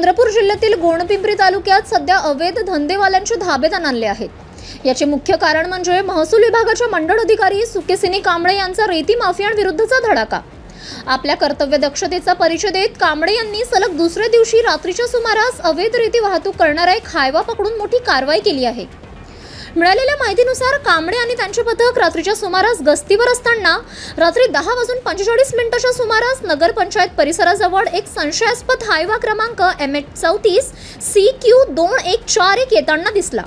चंद्रपूर जिल्ह्यातील गोंडपिंपरी तालुक्यात सध्या अवैध धंदेवाल्यांचे धाबे आणले आहेत। याचे मुख्य कारण म्हणजे महसूल विभागाच्या मंडळ अधिकारी सुकेसिनी कांबळे यांचा रेती माफियांविरुद्धचा धडाका। आपल्या कर्तव्य दक्षतेचा परिचय देत कांबळे यांनी सलग दुसऱ्या दिवशी रात्रीच्या सुमारास अवैध रेती वाहतूक करणारा एक हायवा पकडून मोठी कारवाई केली आहे। मिळालेल्या माहितीनुसार कांबळे आणि त्यांचे पथक रात्रीच्या सुमारास गस्तीवर असताना रात्री 10:45च्या सुमारास नगरपंचायत परिसराजवळ एक संशयास्पद हायवा क्रमांक MH34 CQ2141 येताना दिसला।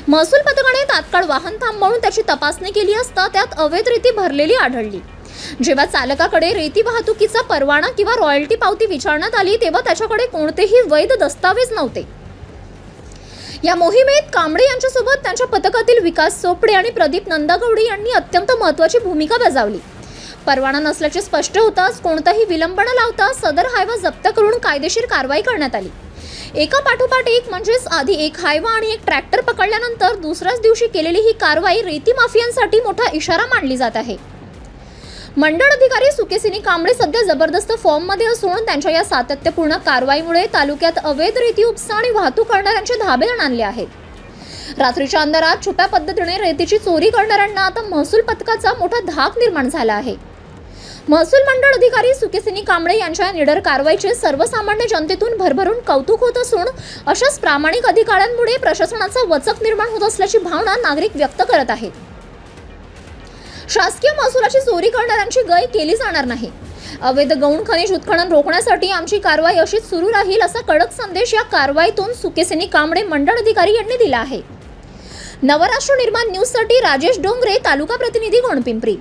महसूल पथकाने तात्काळ वाहन थांबवून त्याची तपासणी केली असता त्यात अवैध रेती भरलेली आढळली। जेव्हा चालकाकडे रेती वाहतुकीचा परवाना किंवा रॉयल्टी पावती विचारण्यात आली तेव्हा त्याच्याकडे कोणतेही वैध दस्तावेज नव्हते। या मोहिमेत कांबळे यांच्यासोबत त्यांच्या पथकातील विकास चोपडे आणि प्रदीप नंदागौडी यांनी अत्यंत महत्त्वाची भूमिका बजावली। परवाना नसल्याचे स्पष्ट होताच कोणताही विलंब न लावता सदर हायवा जप्त करून कायदेशीर कारवाई करण्यात आली। एका पाठोपाठ एक म्हणजेच आधी एक हायवा आणि एक ट्रॅक्टर पकडल्यानंतर दुसऱ्याच दिवशी केलेली ही कारवाई रेती माफियांसाठी मोठा इशारा मानली जात आहे। मंडळ अधिकारी सुकेसिनी कांबळे सध्या जबरदस्त फॉर्ममध्ये असून त्यांच्या या सातत्यपूर्ण कारवाईमुळे तालुक्यात अवैध रेती उपसा आणि वाहतूक करणाऱ्यांचे धाबे आणले आहेत। रात्रीच्या अंधारात छुप्या पद्धतीने रेतीची चोरी करणाऱ्यांना आता महसूल पथकाचा मोठा धाक निर्माण झाला आहे। महसूल मंडळ अधिकारी सुकेसिनी कांबळे यांच्या निडर कारवाईचे सर्वसामान्य जनतेतून भरभरून कौतुक होत असून अशाच प्रामाणिक अधिकाऱ्यांमुळे प्रशासनाचा वचक निर्माण होत असल्याची भावना नागरिक व्यक्त करत आहेत। शासकीय महसुलाची चोरी करणाऱ्यांची गय केली जाणार नाही। अवैध गौण खनिज उत्खनन रोखण्यासाठी आमची कारवाई अशीच सुरू राहील असा कडक संदेश या कारवाईतून सुकेसिनी कांबळे मंडळ अधिकारी यांनी दिला आहे। नवराष्ट्र निर्माण न्यूजसाठी राजेश डोंगरे, तालुका प्रतिनिधी गोंडपिंपरी।